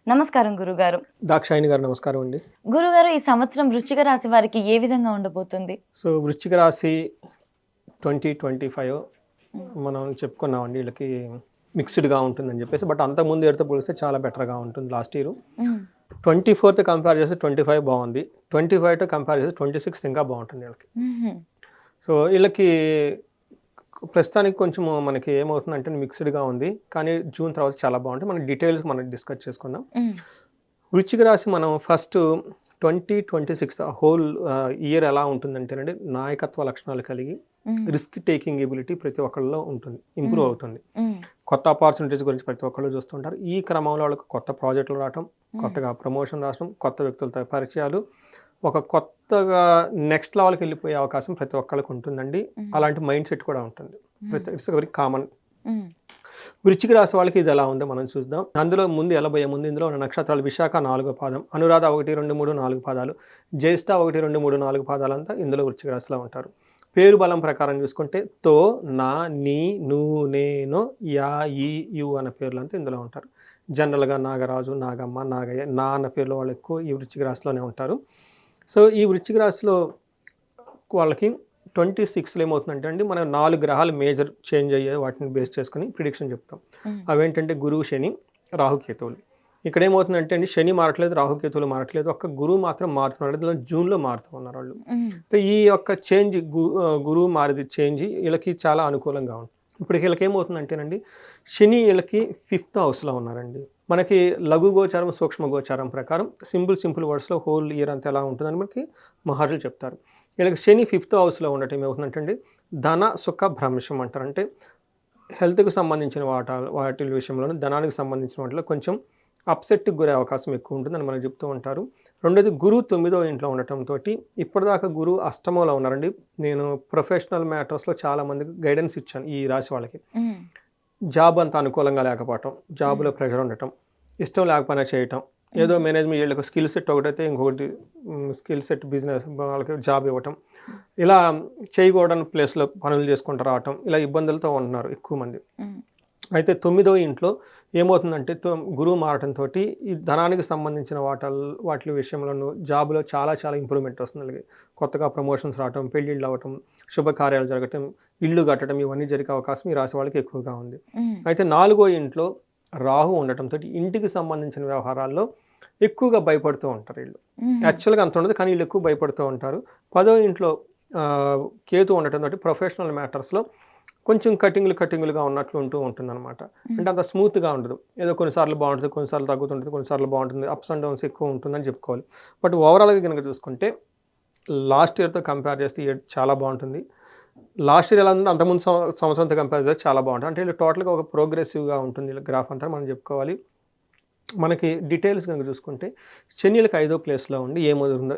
నమస్కారం గురుగారు. దాక్షాయణి గారు నమస్కారం అండి. గురుగారు, ఈ సంవత్సరం వృశ్చిక రాశి వారికి ఏ విధంగా ఉండబోతుంది? సో వృశ్చిక రాశి 2025 హ్మ్. మనం చెప్పుకున్నామండి. వీళ్ళకి మిక్స్డ్‌గా ఉంటుందని చెప్పేసి. బట్ అంతకుముందు ఇయర్‌తో పోలిస్తే చాలా బెటర్‌గా ఉంటుంది లాస్ట్ ఇయర్. హ్మ్. 24తో కంపేర్ చేస్తే 25 బాగుంది. 25తో కంపేర్ చేస్తే 26 ఇంకా బాగుంటుంది వీళ్ళకి. హుహు. సో వీళ్ళకి ప్రస్తుతానికి కొంచెం మనకి ఏమవుతుందంటే మిక్స్డ్‌గా ఉంది. కానీ జూన్ తర్వాత చాలా బాగుంటుంది. మనం డీటెయిల్స్ డిస్కస్ చేసుకుందాం. హ్మ్. వృశ్చిక రాశి మనం ఫస్ట్ 2026 హోల్ ఇయర్ ఎలా ఉంటుందంటేనండి, నాయకత్వ లక్షణాలు కలిగి హ్మ్. రిస్క్ టేకింగ్ ఎబిలిటీ ప్రతి ఒక్కళ్ళలో ఉంటుంది. ఇంప్రూవ్ హ్మ్. అవుతుంది. హ్మ్. కొత్త ఆపర్చునిటీస్ గురించి ప్రతి ఒక్కళ్ళు చూస్తుంటారు. ఈ క్రమంలో వాళ్ళకి కొత్త ప్రాజెక్టులు రావటం, హ్మ్. కొత్తగా ప్రమోషన్ రావడం, కొత్త వ్యక్తులతో పరిచయాలు, ఒక కొత్తగా నెక్స్ట్ లెవెల్‌కి వెళ్ళిపోయే అవకాశం ప్రతి ఒక్కళ్ళకి ఉంటుందండి. హ్మ్. అలాంటి మైండ్ సెట్ కూడా ఉంటుంది. హ్మ్. It's very common. హ్మ్. వృశ్చిక రాశి వాళ్ళకి ఇది ఎలా ఉందో మనం చూద్దాం. అందులో ముందు ఎలబోయే ముందు ఇందులో ఉన్న నక్షత్రాలు విశాఖ 4వ పాదం, అనురాధ 1, 2, 3, 4 పాదాలు, జ్యేష్ఠ 1, 2, 3, 4 పాదాలంతా ఇందులో వృశ్చిక రాశిలో ఉంటారు. పేరు బలం ప్రకారం చూసుకుంటే తో, నా, నీ, ను, నేను, యా, ఈ, యు అన్న పేర్లంతా ఇందులో ఉంటారు. జనరల్‌గా నాగరాజు, నాగమ్మ, నాగయ్య, నా అన్న పేర్లు వాళ్ళు ఎక్కువ ఈ వృశ్చిక రాశిలోనే ఉంటారు. సో ఈ వృశ్చిక రాశిలో వాళ్ళకి 26లో ఏమవుతుందంటే అండి, మనం 4 గ్రహాలు మేజర్ చేంజ్ అయ్యే వాటిని బేస్ చేసుకొని ప్రిడిక్షన్ చెప్తాం. హ్మ్. అవేంటంటే గురువు, శని, రాహుకేతువులు. ఇక్కడ ఏమవుతుందంటే అండి, శని మారట్లేదు, రాహుకేతువులు మారట్లేదు. ఒక్క గురువు మాత్రం మారుతున్నాడు. అందులో జూన్‌లో మారుతూ ఉన్నారు వాళ్ళు. హ్మ్. సో ఈ యొక్క చేంజ్ గురువు మారేది చేంజ్ వీళ్ళకి చాలా అనుకూలంగా ఉంటుంది. ఇప్పుడు వీళ్ళకి ఏమవుతుందంటేనండి, శని వీళ్ళకి 5th హౌస్‌లో ఉన్నారండి. మనకి లఘు గోచారం, సూక్ష్మ గోచారం ప్రకారం సింపుల్ వర్డ్స్‌లో హోల్ ఇయర్ అంతా ఎలా ఉంటుందని మనకి మహర్షులు చెప్తారు. వీళ్ళకి శని 5th హౌస్‌లో ఉండటం ఏమవుతుందంటే అండి, ధన, సుఖ, భ్రంశం అంటారు. అంటే హెల్త్‌కి సంబంధించిన వాటి విషయంలోను, ధనానికి సంబంధించిన వాటిలో కొంచెం అప్సెట్‌కి గురే అవకాశం ఎక్కువ ఉంటుందని మనకు చెప్తూ ఉంటారు. రెండోది గురువు 9వ ఇంట్లో ఉండటంతోటి ఇప్పటిదాకా గురువు అష్టమంలో ఉన్నారండి. నేను ప్రొఫెషనల్ మ్యాటర్స్‌లో చాలా మందికి గైడెన్స్ ఇచ్చాను ఈ రాశి వాళ్ళకి. హ్మ్. జాబ్ అంత అనుకూలంగా లేకపోవటం, హ్మ్. జాబ్‌లో ప్రెషర్ ఉండటం, ఇష్టం లేకపోయినా చేయటం, ఏదో హ్మ్. మేనేజ్‌మెంట్ వీళ్ళకి స్కిల్ సెట్ ఒకటైతే ఇంకొకటి స్కిల్ సెట్ బిజినెస్ వాళ్ళకి జాబ్ ఇవ్వటం. హ్మ్. ఇలా చేయకూడని ప్లేస్‌లో పనులు చేసుకుంటూ రావటం, ఇలా ఇబ్బందులతో ఉంటున్నారు ఎక్కువ మంది. హ్మ్. అయితే 9వ ఇంట్లో ఏమవుతుందంటే గురువు మారటంతోటి ఈ ధనానికి సంబంధించిన వాటి విషయంలోను జాబ్‌లో చాలా ఇంప్రూవ్‌మెంట్ వస్తుంది ఆళ్ళకి. కొత్తగా ప్రమోషన్స్ రావటం, పెళ్ళిళ్ళు అవ్వటం, శుభకార్యాలు జరగటం, ఇల్లు కట్టడం ఇవన్నీ జరిగే అవకాశం ఈ రాశి వాళ్ళకి ఎక్కువగా ఉంది. హ్మ్. అయితే 4వ ఇంట్లో రాహు ఉండటంతోటి ఇంటికి సంబంధించిన వ్యవహారాల్లో ఎక్కువగా భయపడుతూ ఉంటారు ఈళ్ళు. హుహు. యాక్చువల్‌గా అంత ఉండదు. కానీ ఈళ్ళు ఎక్కువ భయపడుతూ ఉంటారు. 10వ ఇంట్లో కేతు ఉండటంతోటి ప్రొఫెషనల్ మ్యాటర్స్‌లో కొంచెం కటింగ్‌లుగా ఉన్నట్లు ఉంటుందనమాట. హ్మ్. అంటే అంత స్మూత్‌గా ఉండదు. ఏదో కొన్నిసార్లు బావుంటది, కొన్నిసార్లు తగ్గుతుంటది, కొన్నిసార్లు బావుంటుంది. అప్స్ అండ్ డౌన్స్ ఎక్కువ ఉంటుందని చెప్పుకోవాలి. బట్ ఓవరాల్‌గా గనుక చూసుకుంటే లాస్ట్ ఇయర్‌తో కంపేర్ చేస్తే ఈ ఇయర్ చాలా బావుంటుంది. లాస్ట్ ఇయర్ ఎలా ఉందో అంతకుముందు సంవత్సరంతో కంపేర్ చేస్తే చాలా బావుంటుంది. అంటే ఈళ్ళు టోటల్‌గా ఒక ప్రోగ్రెసివ్‌గా ఉంటుంది ఈళ్ళ గ్రాఫ్ అంతా మనం చెప్పుకోవాలి. మనకి డీటెయిల్స్ గనుక చూసుకుంటే శనిలకి 5వ ప్లేస్‌లో ఉండి ఏమవుతుందో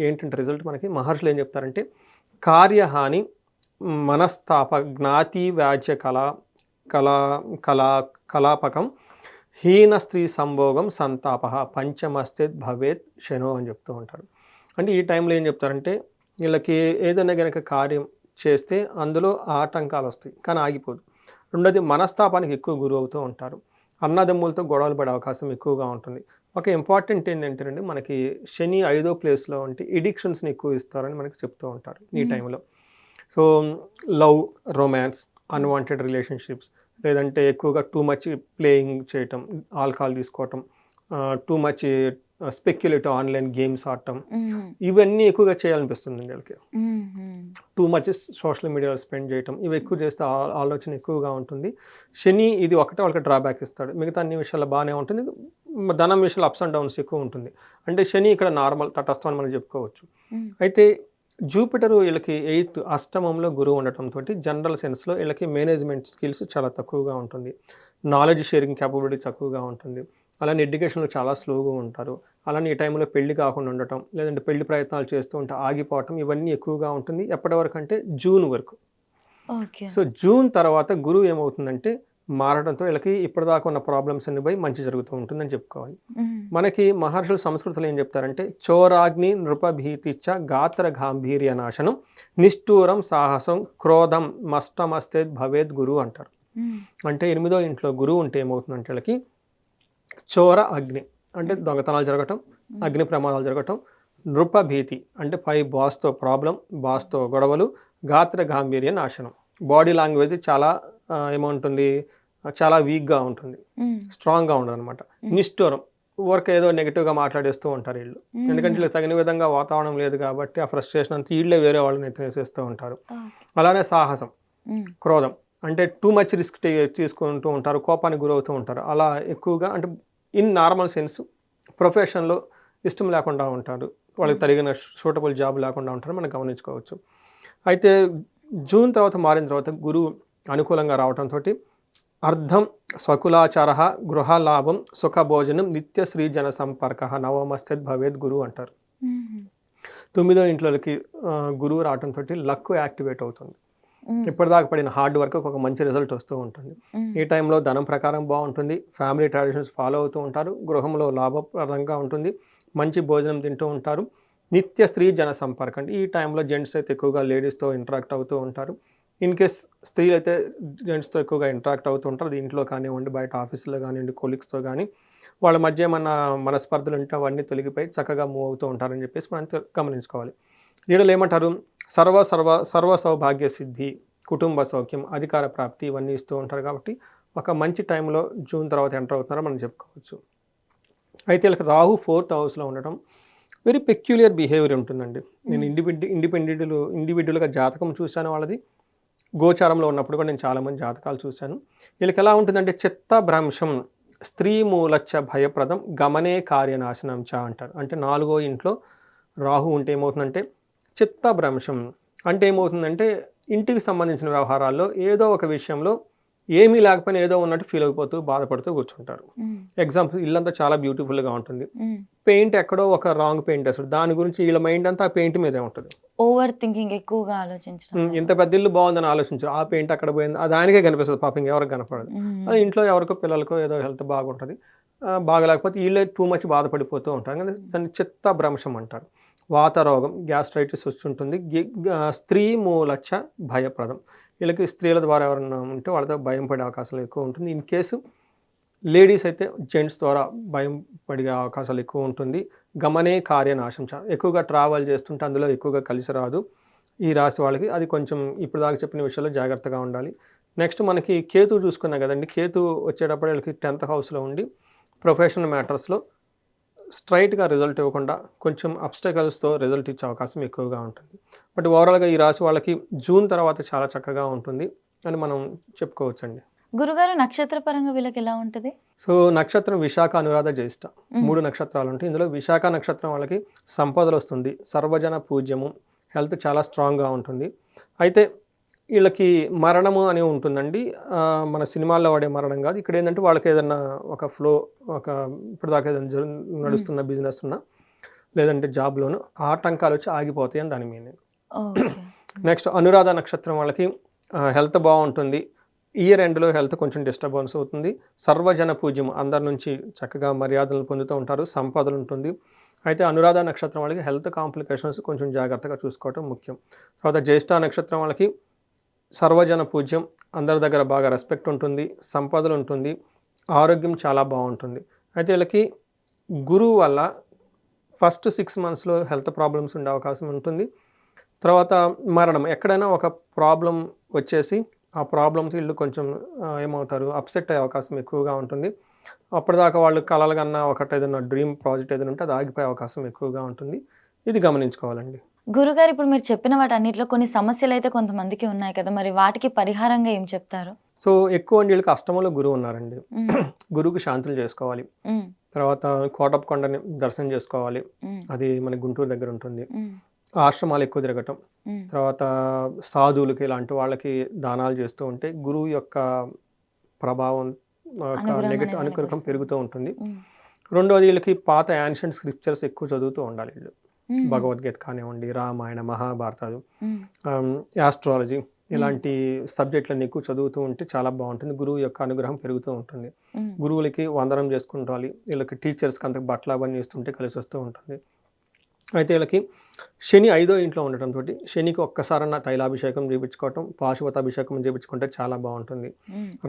ఏంటంటే రిజల్ట్ మనకి మహర్షులు ఏం చెప్తారంటే, కార్యహాని, మనస్తాప, జ్ఞాతి వ్యాజ్య కళా కళా కలాపకం, హీన స్త్రీ సంభోగం, సంతాపః, పంచమస్తే భవేత్ శనో అని చెప్తూ ఉంటారు. అంటే ఈ టైంలో ఏం చెప్తారంటే, వీళ్ళకి ఏదైనా గనక కార్యం చేస్తే అందులో ఆటంకాలొస్తాయి. కానీ ఆగిపోదు. రెండోది మనస్తాపానికి ఎక్కువ గురవుతూ ఉంటారు. అన్నదమ్ములతో గొడవలు పడే అవకాశం ఎక్కువగా ఉంటుంది. ఒక ఇంపార్టెంట్ ఏంటంటేనండి, మనకి శని 5వ ప్లేస్‌లో ఉంటే ఎడిక్షన్స్‌ని ఎక్కువ ఇస్తారని మనకి చెప్తూ ఉంటారు ఈ హ్మ్. టైంలో. సో, లవ్, రొమాన్స్, హ్మ్. అన్‌వాంటెడ్ రిలేషన్‌షిప్స్, లేదంటే ఎక్కువగా టూ మచ్ ప్లేయింగ్ చేయటం, ఆల్కహాల్ తీసుకోవటం, too much speculative online games ఆడటం, హుహు. ఇవన్నీ ఎక్కువగా చేయాలనిపిస్తుందండి వీళ్ళకి. హుహు. టూ మచ్ సోషల్ మీడియాలో స్పెండ్ చేయటం, ఇవి ఎక్కువ చేస్తే ఆలోచన ఎక్కువగా ఉంటుంది. శని ఇది ఒకటే వాళ్ళకి డ్రాబ్యాక్ ఇస్తాడు. మిగతా అన్ని విషయాల్లో బానే ఉంటుంది. ధనం విషయంలో అప్స్ అండ్ డౌన్స్ ఎక్కువ ఉంటుంది. అంటే శని ఇక్కడ నార్మల్ తటస్థం అని మనం చెప్పుకోవచ్చు. హ్మ్. అయితే జూపిటరు వీళ్ళకి 8th అష్టమంలో గురువు ఉండటంతోటి జనరల్ సెన్స్‌లో వీళ్ళకి మేనేజ్‌మెంట్ స్కిల్స్ చాలా తక్కువగా ఉంటుంది. నాలెడ్జ్ షేరింగ్ కేపబిలిటీ తక్కువగా ఉంటుంది. అలానే ఎడ్యుకేషన్‌లో చాలా స్లోగా ఉంటారు. అలానే ఈ టైంలో పెళ్లి కాకుండా ఉండటం, లేదంటే పెళ్లి ప్రయత్నాలు చేస్తూ ఉంటే ఆగిపోవటం ఇవన్నీ ఎక్కువగా ఉంటుంది. ఎప్పటి వరకంటే జూన్ వరకు. ఓకే. సో, జూన్ తర్వాత గురువు ఏమవుతుందంటే మారడంతో వీళ్ళకి ఇప్పటిదాకా ఉన్న ప్రాబ్లమ్స్ అన్నీ పోయి మంచి జరుగుతూ ఉంటుందని చెప్పుకోవాలి. హ్మ్. మనకి మహర్షులు సంస్కృతిలో ఏం చెప్తారంటే, చోరాగ్ని నృపభీతిచ్చ గాత్ర గాంభీర్య నాశనం, నిష్ఠూరం సాహసం, క్రోధం మష్టమస్తేద్ భవేద్ గురువు అంటారు. హ్మ్. అంటే 8దో ఇంట్లో గురువు ఉంటే ఏమవుతుందంటే వీళ్ళకి చోర అగ్ని అంటే దొంగతనాలు జరగటం, అగ్ని ప్రమాదాలు జరగటం, నృప భీతి అంటే పై బాస్తో గొడవలు, గాత్ర గాంభీర్య నాశనం. బాడీ లాంగ్వేజ్ చాలా ఏముంటుంది, చాలా వీక్గా ఉంటుంది, స్ట్రాంగ్గా ఉండదు అనమాట. నిష్ఠూరం, వర్క్ ఏదో నెగిటివ్గా మాట్లాడేస్తూ ఉంటారు వీళ్ళు. ఎందుకంటే వీళ్ళకి తగిన విధంగా వాతావరణం లేదు కాబట్టి ఆ ఫ్రస్ట్రేషన్ అంతా వీళ్ళే వేరే వాళ్ళని ఎత్తివేసేస్తూ ఉంటారు. అలానే సాహసం, క్రోధం అంటే టూ మచ్ రిస్క్ తీసుకుంటూ ఉంటారు, కోపానికి గురవుతూ ఉంటారు. అలా ఎక్కువగా అంటే ఇన్ నార్మల్ సెన్స్ ప్రొఫెషన్లో ఇష్టం లేకుండా ఉంటారు, వాళ్ళకి తగిన సూటబుల్ జాబ్ లేకుండా ఉంటారు, మనం గమనించుకోవచ్చు. అయితే జూన్ తర్వాత మారిన తర్వాత గురువు అనుకూలంగా రావడంతో అర్థం స్వకులాచార, గృహలాభం, సుఖభోజనం, నిత్య శ్రీ జన సంపర్క, నవమస్థిత్ భవేద్ గురువు అంటారు. 9వ ఇంట్లోకి గురువు రావడంతో లక్ యాక్టివేట్ అవుతుంది. ఇప్పటిదాకా పడిన హార్డ్ వర్క్ ఒక మంచి రిజల్ట్ వస్తూ ఉంటుంది. ఈ టైంలో ధనం ప్రకారం బాగుంటుంది, ఫ్యామిలీ ట్రెడిషన్స్ ఫాలో అవుతూ ఉంటారు, గృహంలో లాభప్రదంగా ఉంటుంది, మంచి భోజనం తింటూ ఉంటారు. నిత్య స్త్రీ జన సంపర్కం అంటే ఈ టైంలో జెంట్స్ అయితే ఎక్కువగా లేడీస్తో ఇంటరాక్ట్ అవుతూ ఉంటారు. ఇన్ కేస్ స్త్రీలు అయితే జెంట్స్తో ఎక్కువగా ఇంటరాక్ట్ అవుతూ ఉంటారు. అది ఇంట్లో కానివ్వండి, బయట ఆఫీసులో కానివ్వండి, కొలీగ్స్తో కానీ వాళ్ళ మధ్య ఏమన్నా మనస్పర్ధలు ఉంటే అవన్నీ తొలగిపోయి చక్కగా మూవ్ అవుతూ ఉంటారని చెప్పేసి మనం గమనించుకోవాలి. వీళ్ళు ఏమంటారు, సర్వ సౌభాగ్య సిద్ధి, కుటుంబ సౌఖ్యం, అధికార ప్రాప్తి ఇవన్నీ ఇస్తూ ఉంటారు. కాబట్టి ఒక మంచి టైంలో జూన్ తర్వాత ఎంటర్ అవుతున్నారో మనం చెప్పుకోవచ్చు. అయితే వీళ్ళకి రాహు 4th హౌస్లో ఉండటం వెరీ పెక్యులియర్ బిహేవియర్ ఉంటుందండి. నేను ఇండివిడ్యువల్గా జాతకం చూశాను వాళ్ళది, గోచారంలో ఉన్నప్పుడు కూడా నేను చాలామంది జాతకాలు చూశాను. వీళ్ళకి ఎలా ఉంటుందంటే చిత్త భ్రంశం, స్త్రీ మూలచ్చ భయప్రదం, గమనే కార్యనాశనం చ అంటారు. అంటే 4వ ఇంట్లో రాహు ఉంటే ఏమవుతుందంటే చిత్త భ్రంశం అంటే ఏమవుతుందంటే ఇంటికి సంబంధించిన వ్యవహారాల్లో ఏదో ఒక విషయంలో ఏమీ లేకపోయినా ఏదో ఉన్నట్టు ఫీల్ అయిపోతూ బాధపడుతూ కూర్చుంటారు. ఎగ్జాంపుల్, ఇల్లంతా చాలా బ్యూటిఫుల్గా ఉంటుంది, పెయింట్ ఎక్కడో ఒక రాంగ్ పెయింట్ వేస్తాడు, దాని గురించి వీళ్ళ మైండ్ అంతా ఆ పెయింట్ మీదే ఉంటుంది. ఓవర్ థింకింగ్ ఎక్కువగా ఆలోచించడం. ఇంత పెద్ద ఇల్లు బాగుందని ఆలోచించారు, ఆ పెయింట్ అక్కడ పోయింది, అది దానికే కనిపిస్తుంది, పాపం ఎవరికి కనపడదు. అది ఇంట్లో ఎవరికో పిల్లలకో ఏదో హెల్త్ బాగుంటుంది, బాగలేకపోతే వీళ్ళే టూ మచ్ బాధపడిపోతూ ఉంటారు. కానీ దాన్ని చిత్త భ్రంశం అంటారు. వాత రోగం, గ్యాస్ట్రైటిస్ వచ్చి ఉంటుంది. స్త్రీ మూలచ్చ భయప్రదం, వీళ్ళకి స్త్రీల ద్వారా ఎవరైనా ఉంటే వాళ్ళతో భయం పడే అవకాశాలు ఎక్కువ ఉంటుంది. ఇన్ కేసు లేడీస్ అయితే జెంట్స్ ద్వారా భయం పడే అవకాశాలు ఎక్కువ ఉంటుంది. గమనే కార్యనాశం, ఎక్కువగా ట్రావెల్ చేస్తుంటే అందులో ఎక్కువగా కలిసి రాదు ఈ రాశి వాళ్ళకి. అది కొంచెం ఇప్పుడు దాకా చెప్పిన విషయాల్లో జాగ్రత్తగా ఉండాలి. నెక్స్ట్ మనకి కేతు చూసుకున్నాం కదండి. కేతు వచ్చేటప్పుడు వీళ్ళకి 10th హౌస్లో ఉండి ప్రొఫెషనల్ మ్యాటర్స్లో స్ట్రైట్గా రిజల్ట్ ఇవ్వకుండా కొంచెం అబ్స్టకల్స్తో రిజల్ట్ ఇచ్చే అవకాశం ఎక్కువగా ఉంటుంది. బట్ ఓవరాల్గా ఈ రాశి వాళ్ళకి జూన్ తర్వాత చాలా చక్కగా ఉంటుంది అని మనం చెప్పుకోవచ్చండి. గురుగారు నక్షత్ర పరంగా వీళ్ళకి ఎలా ఉంటుంది? సో నక్షత్రం విశాఖ, అనురాధ, జ్యేష్ఠ 3 నక్షత్రాలు ఉంటాయి. ఇందులో విశాఖ నక్షత్రం వాళ్ళకి సంపదలు వస్తుంది, సర్వజన పూజ్యము, హెల్త్ చాలా స్ట్రాంగ్గా ఉంటుంది. అయితే వీళ్ళకి మరణము అని ఉంటుందండి. మన సినిమాల్లో వాడే మరణం కాదు. ఇక్కడ ఏంటంటే వాళ్ళకి ఏదన్నా ఒక ఫ్లో, ఒక ఇప్పటిదాకా ఏదైనా నడుస్తున్న బిజినెస్ ఉన్నా లేదంటే జాబ్లోను ఆటంకాలు వచ్చి ఆగిపోతాయి అని దాని మీనింగ్. నెక్స్ట్ అనురాధ నక్షత్రం వాళ్ళకి హెల్త్ బాగుంటుంది, ఇయర్ ఎండ్లో హెల్త్ కొంచెం డిస్టర్బెన్స్ అవుతుంది, సర్వజన పూజ్యం, అందరి నుంచి చక్కగా మర్యాదలు పొందుతూ ఉంటారు, సంపదలు ఉంటుంది. అయితే అనురాధ నక్షత్రం వాళ్ళకి హెల్త్ కాంప్లికేషన్స్ కొంచెం జాగ్రత్తగా చూసుకోవటం ముఖ్యం. తర్వాత జ్యేష్ఠ నక్షత్రం వాళ్ళకి సర్వజన పూజ్యం, అందరి దగ్గర బాగా రెస్పెక్ట్ ఉంటుంది, సంపదలు ఉంటుంది, ఆరోగ్యం చాలా బాగుంటుంది. అయితే వీళ్ళకి గురువు వల్ల ఫస్ట్ 6 monthsలో హెల్త్ ప్రాబ్లమ్స్ ఉండే అవకాశం ఉంటుంది. తర్వాత మరణం, ఎక్కడైనా ఒక ప్రాబ్లం వచ్చేసి ఆ ప్రాబ్లంతో వీళ్ళు కొంచెం ఏమవుతారు, అప్సెట్ అయ్యే అవకాశం ఎక్కువగా ఉంటుంది. అప్పటిదాకా వాళ్ళు కలలు కన్నా ఒకటి ఏదైనా డ్రీమ్ ప్రాజెక్ట్ ఏదైనా ఉంటే అది ఆగిపోయే అవకాశం ఎక్కువగా ఉంటుంది. ఇది గమనించుకోవాలండి. గురుగారు, ఇప్పుడు మీరు చెప్పిన వాటన్నిటిలో కొన్ని సమస్యలు అయితే కొంతమందికి ఉన్నాయి కదా, మరి వాటికి పరిహారంగా ఏం చెప్తారు? సో ఎక్కువ వీళ్ళకి అష్టమంలో గురువు ఉన్నారండి. గురువుకి శాంతులు చేసుకోవాలి. తర్వాత కోటప్పకొండని దర్శనం చేసుకోవాలి, అది మన గుంటూరు దగ్గర ఉంటుంది. ఆశ్రమాలు ఎక్కువ తిరగటం, తర్వాత సాధువులకి ఇలాంటి వాళ్ళకి దానాలు చేస్తూ ఉంటే గురువు యొక్క ప్రభావం నెగటివ్ అనుగ్రహం పెరుగుతూ ఉంటుంది. రెండోది వీళ్ళకి పాత యాన్షియంట్ స్క్రిప్చర్స్ ఎక్కువ చదువుతూ ఉండాలి వీళ్ళు. భగవద్గీత కానివ్వండి, రామాయణ, మహాభారతాలు, యాస్ట్రాలజీ ఇలాంటి సబ్జెక్టులన్నీ ఎక్కువ చదువుతూ ఉంటే చాలా బాగుంటుంది. గురువు యొక్క అనుగ్రహం పెరుగుతూ ఉంటుంది. గురువులకి వందనం చేసుకుంటాలి. వీళ్ళకి టీచర్స్కి అంత బట్టలు అవన్నీ ఇస్తుంటే కలిసి వస్తూ ఉంటుంది. అయితే వీళ్ళకి శని 5వ ఇంట్లో ఉండటంతో శనికి ఒక్కసారన్నా తైలాభిషేకం చేయించుకోవటం, పాశుపతాభిషేకం చేయించుకుంటే చాలా బాగుంటుంది.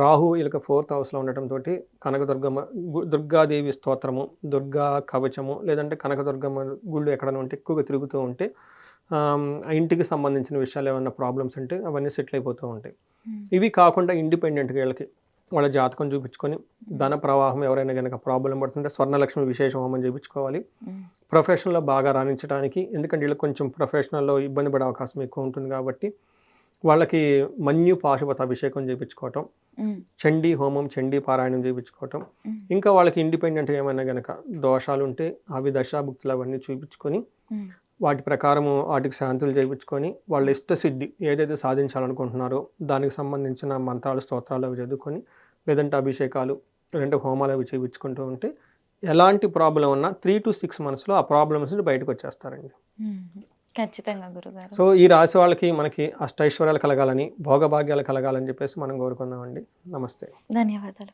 రాహు వీళ్ళకి 4th హౌస్లో ఉండటంతో కనకదుర్గమ్మ దుర్గాదేవి స్తోత్రము, దుర్గా కవచము, లేదంటే కనకదుర్గమ్మ గుళ్ళు ఎక్కడైనా ఉంటే ఎక్కువగా తిరుగుతూ ఉంటే ఆ ఇంటికి సంబంధించిన విషయాలు ఏమైనా ప్రాబ్లమ్స్ ఉంటే అవన్నీ సెటిల్ అయిపోతూ ఉంటాయి. ఇవి కాకుండా ఇండిపెండెంట్గా వీళ్ళకి వాళ్ళ జాతకం చూపించుకొని ధన ప్రవాహం ఎవరైనా కనుక ప్రాబ్లం పడుతుంటే స్వర్ణలక్ష్మి విశేష హోమం చేయించుకోవాలి. ప్రొఫెషన్లో బాగా రాణించడానికి, ఎందుకంటే వీళ్ళకి కొంచెం ప్రొఫెషనల్లో ఇబ్బంది పడే అవకాశం ఎక్కువ ఉంటుంది కాబట్టి వాళ్ళకి మన్యు పాశుపత అభిషేకం చేయించుకోవటం, చండీ హోమం, చండీ పారాయణం చేయించుకోవటం, ఇంకా వాళ్ళకి ఇండిపెండెంట్గా ఏమైనా కనుక దోషాలు ఉంటే అవి దశాభుక్తులు అవన్నీ చూపించుకొని వాటి ప్రకారము వాటికి శాంతులు చేయించుకొని వాళ్ళ ఇష్టసిద్ధి ఏదైతే సాధించాలనుకుంటున్నారో దానికి సంబంధించిన మంత్రాలు, స్తోత్రాలు అవి చదువుకొని, లేదంటే అభిషేకాలు, లేదంటే హోమాలు అవి చేయించుకుంటూ ఉంటే ఎలాంటి ప్రాబ్లం ఉన్నా 3 to 6 మంత్స్లో ఆ ప్రాబ్లమ్స్ నుంచి బయటకు వచ్చేస్తారండి. ఖచ్చితంగా గురుగారు. సో ఈ రాశి వాళ్ళకి మనకి అష్టైశ్వర్యాలు కలగాలని, భోగభాగ్యాలు కలగాలని చెప్పేసి మనం కోరుకుందామండి. నమస్తే. ధన్యవాదాలు.